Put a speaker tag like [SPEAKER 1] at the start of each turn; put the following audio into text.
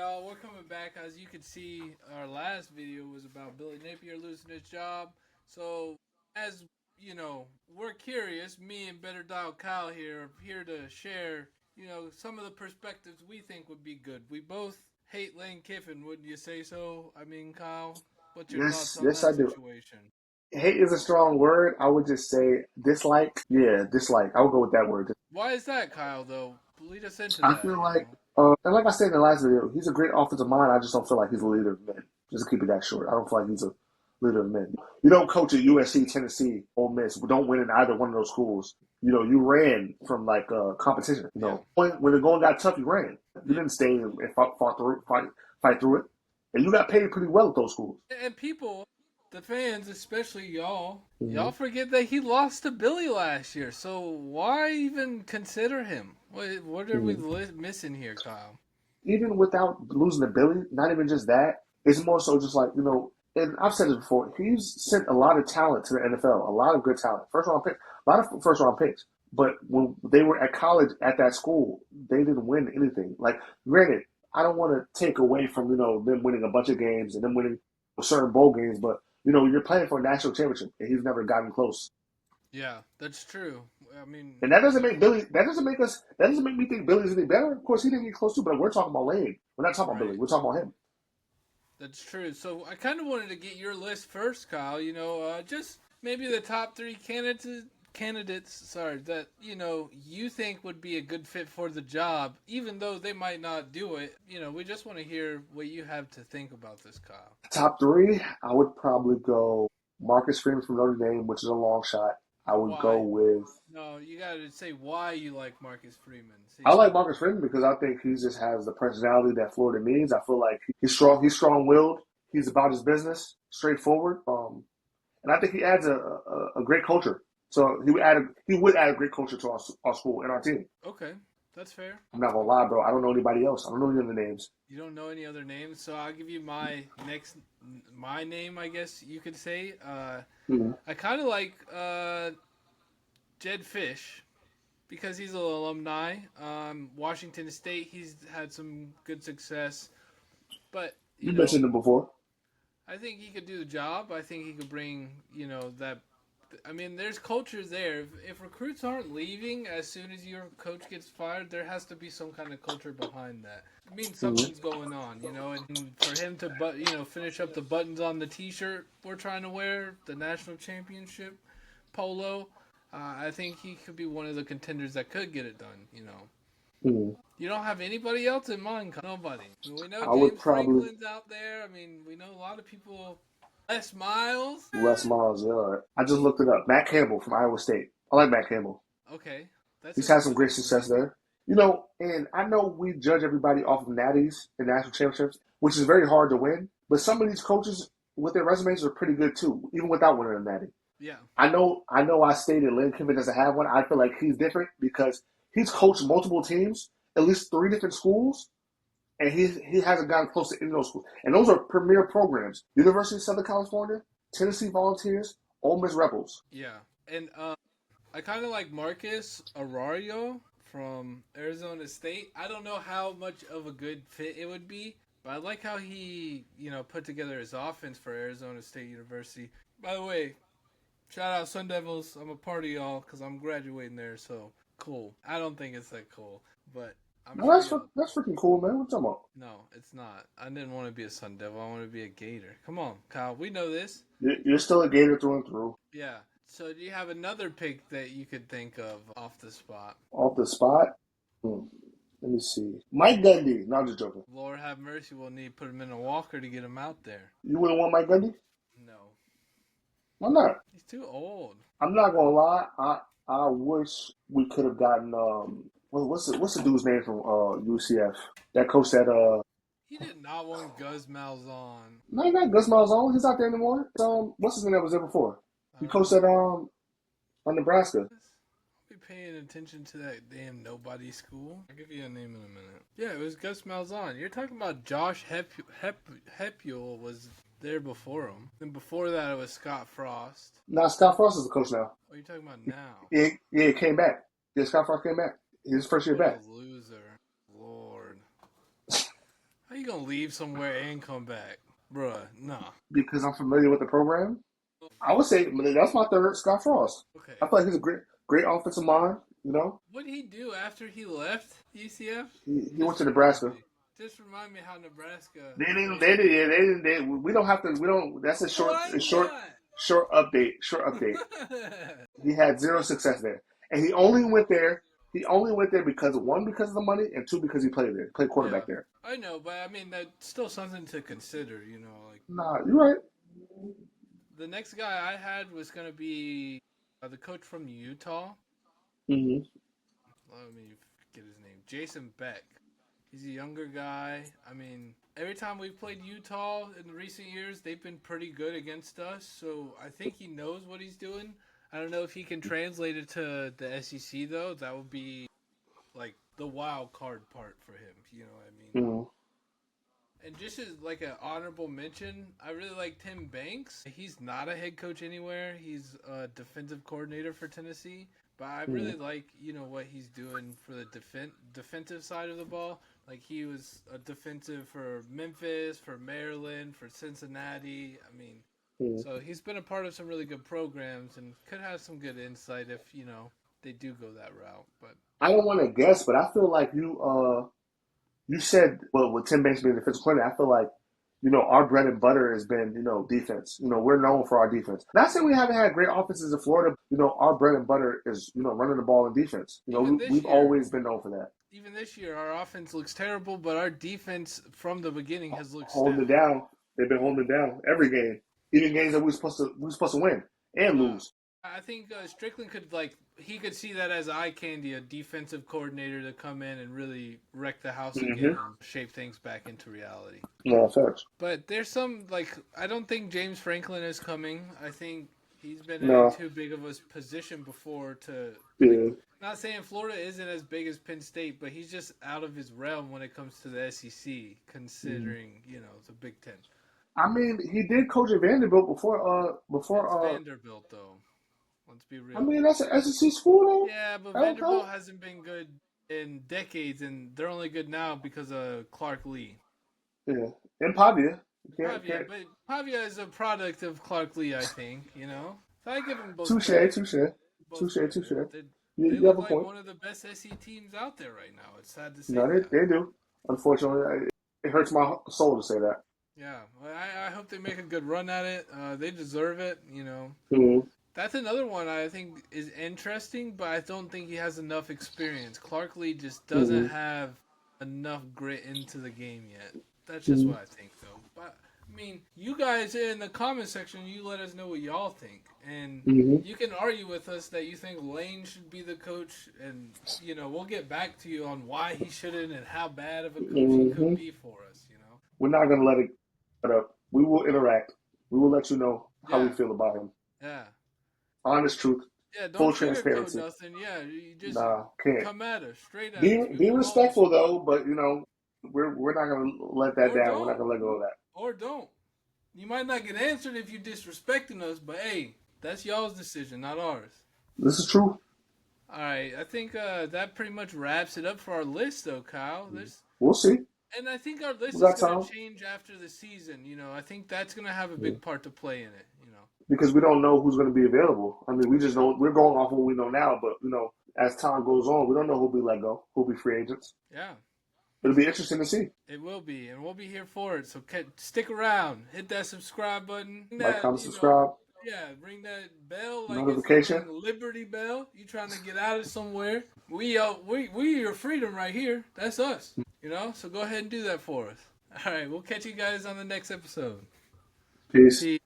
[SPEAKER 1] y'all. We're coming back. As you can see, our last video was about Billy Napier losing his job. So, as you know, we're curious. Me and Better Dial Kyle here are here to share, some of the perspectives we think would be good. We both hate Lane Kiffin, wouldn't you say so? I mean, Kyle, what's your thoughts on
[SPEAKER 2] Yes,
[SPEAKER 1] that
[SPEAKER 2] I do.
[SPEAKER 1] situation?
[SPEAKER 2] Hate is a strong word. I would just say dislike. Yeah, dislike. I would go with that word.
[SPEAKER 1] Why is that, Kyle, though? Lead us into
[SPEAKER 2] I
[SPEAKER 1] that,
[SPEAKER 2] feel like, and like I said in the last video, he's a great offensive mind. I just don't feel like he's a leader of men. Just to keep it that short. I don't feel like he's a leader of men. You don't coach at USC, Tennessee, Ole Miss. Don't win in either one of those schools. You ran from competition.
[SPEAKER 1] Yeah.
[SPEAKER 2] When the going got tough, you ran. You didn't stay and fight through it. And you got paid pretty well at those schools.
[SPEAKER 1] And people, the fans, especially y'all,
[SPEAKER 2] Mm-hmm.
[SPEAKER 1] y'all forget that he lost to Billy last year. So why even consider him? What are we missing here, Kyle?
[SPEAKER 2] Even without losing to Billy, not even just that, it's more so just and I've said it before, he's sent a lot of talent to the NFL, a lot of good talent. A lot of first round picks. But when they were at college at that school, they didn't win anything. Like, granted, I don't want to take away from, them winning a bunch of games and them winning certain bowl games, but, you're playing for a national championship and he's never gotten close.
[SPEAKER 1] Yeah, that's true. I mean,
[SPEAKER 2] and that doesn't make me think Billy's any better. Of course, he didn't get close to, but we're talking about Lane. We're not talking about Billy. We're talking about him.
[SPEAKER 1] That's true. So I kind of wanted to get your list first, Kyle. Just maybe the top three candidates, that you think would be a good fit for the job, even though they might not do it. We just want to hear what you have to think about this, Kyle.
[SPEAKER 2] Top three, I would probably go Marcus Freeman from Notre Dame, which is a long shot. I would go with.
[SPEAKER 1] No, you got to say why you like Marcus Freeman.
[SPEAKER 2] I like Marcus Freeman because I think he just has the personality that Florida needs. I feel like he's strong. He's strong-willed. He's about his business, straightforward. And I think he adds a great culture. So he would add a great culture to our school and our team.
[SPEAKER 1] Okay, that's fair.
[SPEAKER 2] I'm not gonna lie, bro. I don't know anybody else. I don't know any other names.
[SPEAKER 1] You don't know any other names, so I'll give you my name, I guess you could say. I kind of like Jed Fish because he's an alumni. Washington State, he's had some good success, but
[SPEAKER 2] you mentioned him before.
[SPEAKER 1] I think he could do the job. I think he could bring that. I mean, there's culture there. If recruits aren't leaving as soon as your coach gets fired, there has to be some kind of culture behind that. It means something's going on, and for him to, finish up the buttons on the T-shirt we're trying to wear, the national championship polo, I think he could be one of the contenders that could get it done, You don't have anybody else in mind? Nobody. We know James Franklin's out there. I mean, we know a lot of people. Les Miles,
[SPEAKER 2] yeah. I just looked it up. Matt Campbell from Iowa State. I like Matt Campbell.
[SPEAKER 1] Okay.
[SPEAKER 2] He's had some great success there. And I know we judge everybody off of natties and national championships, which is very hard to win. But some of these coaches with their resumes are pretty good too, even without winning a natty.
[SPEAKER 1] Yeah. I
[SPEAKER 2] know I stated Lane Kiffin doesn't have one. I feel like he's different because he's coached multiple teams, at least 3 different schools. And he hasn't gotten close to any of those schools. And those are premier programs. University of Southern California, Tennessee Volunteers, Ole Miss Rebels.
[SPEAKER 1] Yeah. And I kind of like Marcus Arroyo from Arizona State. I don't know how much of a good fit it would be, but I like how he, put together his offense for Arizona State University. By the way, shout out Sun Devils. I'm a part of y'all because I'm graduating there, so cool. I don't think it's that cool, but...
[SPEAKER 2] That's freaking cool, man. What you talking about?
[SPEAKER 1] No, it's not. I didn't want to be a Sun Devil. I want to be a Gator. Come on, Kyle. We know this.
[SPEAKER 2] You're still a Gator through and through.
[SPEAKER 1] Yeah. So do you have another pick that you could think of off the spot?
[SPEAKER 2] Off the spot? Let me see. Mike Gundy. No, I'm just joking.
[SPEAKER 1] Lord have mercy. We'll need to put him in a walker to get him out there.
[SPEAKER 2] You wouldn't want Mike Gundy?
[SPEAKER 1] No.
[SPEAKER 2] Why not?
[SPEAKER 1] He's too old.
[SPEAKER 2] I'm not going to lie. I wish we could have gotten... what's the dude's name from UCF? That coach that
[SPEAKER 1] He did not want Gus Malzahn.
[SPEAKER 2] No, not Gus Malzahn. He's not there anymore. What's his name that was there before? He coached at on Nebraska.
[SPEAKER 1] Be paying attention to that damn nobody school. I'll give you a name in a minute. Yeah, it was Gus Malzahn. You're talking about Josh Heupel was there before him. Then before that, it was Scott Frost.
[SPEAKER 2] Nah, Scott Frost is the coach now.
[SPEAKER 1] What are you talking about now?
[SPEAKER 2] Yeah, he came back. Yeah, Scott Frost came back. His first year back.
[SPEAKER 1] Loser. Lord. How you gonna leave somewhere and come back, bruh? Nah.
[SPEAKER 2] because I'm familiar with the program. I would say that's my third, Scott Frost. I
[SPEAKER 1] Okay.
[SPEAKER 2] feel like he's a great offensive mind. You know,
[SPEAKER 1] What did he do after he left UCF?
[SPEAKER 2] he went
[SPEAKER 1] Just
[SPEAKER 2] to
[SPEAKER 1] remind
[SPEAKER 2] Nebraska.
[SPEAKER 1] me. Just remind me how Nebraska
[SPEAKER 2] They didn't.
[SPEAKER 1] played.
[SPEAKER 2] They did. Yeah, they didn't. We don't have to. We don't. That's
[SPEAKER 1] Why
[SPEAKER 2] a
[SPEAKER 1] not?
[SPEAKER 2] short update. Short update. He had zero success there, and he only went there. He only went there because one, because of the money, and two, because he played there, played
[SPEAKER 1] Yeah,
[SPEAKER 2] quarterback there.
[SPEAKER 1] I know, but I mean that's still something to consider. Like
[SPEAKER 2] Nah, you're right.
[SPEAKER 1] the next guy I had was gonna be the coach from Utah.
[SPEAKER 2] Mm-hmm.
[SPEAKER 1] Let me get his name. Jason Beck. He's a younger guy. I mean, every time we've played Utah in the recent years, they've been pretty good against us. So I think he knows what he's doing. I don't know if he can translate it to the SEC though. That would be like the wild card part for him. You know what I mean?
[SPEAKER 2] Mm-hmm.
[SPEAKER 1] And just as like an honorable mention, I really like Tim Banks. He's not a head coach anywhere. He's a defensive coordinator for Tennessee. But I really like, what he's doing for the defensive side of the ball. Like he was a defensive for Memphis, for Maryland, for Cincinnati. I mean,
[SPEAKER 2] Mm-hmm.
[SPEAKER 1] so he's been a part of some really good programs and could have some good insight if, they do go that route. But
[SPEAKER 2] I don't want to guess, but I feel like you said, well, with Tim Banks being the defensive coordinator, I feel like, our bread and butter has been, defense. We're known for our defense. Not saying we haven't had great offenses in Florida. Our bread and butter is, running the ball in defense.
[SPEAKER 1] even this
[SPEAKER 2] We've
[SPEAKER 1] year,
[SPEAKER 2] always been known for that.
[SPEAKER 1] our offense looks terrible, but our defense from the beginning has looked
[SPEAKER 2] Holding
[SPEAKER 1] stout.
[SPEAKER 2] it down. They've been holding it down every game, even games that we were supposed to win and
[SPEAKER 1] Yeah.
[SPEAKER 2] lose.
[SPEAKER 1] I think Strickland he could see that as eye candy, a defensive coordinator to come in and really wreck the house again
[SPEAKER 2] Mm-hmm.
[SPEAKER 1] and shape things back into reality.
[SPEAKER 2] No offense.
[SPEAKER 1] But there's some I don't think James Franklin is coming. I think he's been in
[SPEAKER 2] No.
[SPEAKER 1] too big of a position before to
[SPEAKER 2] Yeah.
[SPEAKER 1] not saying Florida isn't as big as Penn State, but he's just out of his realm when it comes to the SEC, considering the Big Ten.
[SPEAKER 2] I mean, he did coach at Vanderbilt
[SPEAKER 1] It's
[SPEAKER 2] before.
[SPEAKER 1] Vanderbilt though. Let's be
[SPEAKER 2] I
[SPEAKER 1] real.
[SPEAKER 2] mean, that's an SEC school
[SPEAKER 1] Yeah, but
[SPEAKER 2] though. I don't
[SPEAKER 1] Vanderbilt
[SPEAKER 2] know.
[SPEAKER 1] hasn't been good in decades, and they're only good now because of Clark Lee.
[SPEAKER 2] Yeah, and Pavia. You can't,
[SPEAKER 1] Pavia,
[SPEAKER 2] can't.
[SPEAKER 1] but Pavia is a product of Clark Lee, I think. So I give them both
[SPEAKER 2] Touche,
[SPEAKER 1] credit.
[SPEAKER 2] touche,
[SPEAKER 1] Both
[SPEAKER 2] touche,
[SPEAKER 1] credit.
[SPEAKER 2] touche.
[SPEAKER 1] They
[SPEAKER 2] You have
[SPEAKER 1] look
[SPEAKER 2] a
[SPEAKER 1] like
[SPEAKER 2] point.
[SPEAKER 1] one of the best SC teams out there right now. It's sad to say
[SPEAKER 2] No,
[SPEAKER 1] that.
[SPEAKER 2] they do. Unfortunately, it hurts my soul to say that.
[SPEAKER 1] Yeah, well, I hope they make a good run at it. They deserve it.
[SPEAKER 2] Mm-hmm.
[SPEAKER 1] That's another one I think is interesting, but I don't think he has enough experience. Clark Lee just doesn't
[SPEAKER 2] Mm-hmm.
[SPEAKER 1] have enough grit into the game yet. That's just
[SPEAKER 2] Mm-hmm.
[SPEAKER 1] what I think, though. But I mean, you guys in the comment section, you let us know what y'all think, and
[SPEAKER 2] Mm-hmm.
[SPEAKER 1] you can argue with us that you think Lane should be the coach, and we'll get back to you on why he shouldn't and how bad of a coach he could
[SPEAKER 2] Mm-hmm.
[SPEAKER 1] be for us.
[SPEAKER 2] We're not gonna let it up. We will interact. We will let you know how we
[SPEAKER 1] Yeah,
[SPEAKER 2] feel about him.
[SPEAKER 1] yeah.
[SPEAKER 2] Honest truth,
[SPEAKER 1] Yeah, don't
[SPEAKER 2] full
[SPEAKER 1] sugarcoat
[SPEAKER 2] transparency.
[SPEAKER 1] nothing. Yeah, you just
[SPEAKER 2] Nah, can't.
[SPEAKER 1] come at us, straight at us. We
[SPEAKER 2] Be
[SPEAKER 1] will always,
[SPEAKER 2] respectful though, but we're not gonna let that
[SPEAKER 1] or
[SPEAKER 2] down. We're not
[SPEAKER 1] don't,
[SPEAKER 2] gonna let go of that.
[SPEAKER 1] or don't. You might not get answered if you disrespecting us, but hey, that's y'all's decision, not ours.
[SPEAKER 2] This is true.
[SPEAKER 1] All right, I think that pretty much wraps it up for our list, though, Kyle.
[SPEAKER 2] We'll see.
[SPEAKER 1] And I think our
[SPEAKER 2] We
[SPEAKER 1] list is
[SPEAKER 2] got
[SPEAKER 1] gonna
[SPEAKER 2] time
[SPEAKER 1] change after the season. I think that's gonna have a big part to play in it.
[SPEAKER 2] because we don't know who's going to be available. I mean, we just know we're going off what we know now, but as time goes on, we don't know who'll be let go, who'll be free agents.
[SPEAKER 1] Yeah,
[SPEAKER 2] It'll be interesting to see.
[SPEAKER 1] it will be, and we'll be here for it. So stick around, hit that subscribe button,
[SPEAKER 2] Like, comment, subscribe,
[SPEAKER 1] yeah, ring that bell like it's the
[SPEAKER 2] notification.
[SPEAKER 1] dang Liberty Bell. You trying to get out of somewhere? We your freedom right here. That's us. So go ahead and do that for us. All right, we'll catch you guys on the next episode.
[SPEAKER 2] Peace.
[SPEAKER 1] Peace.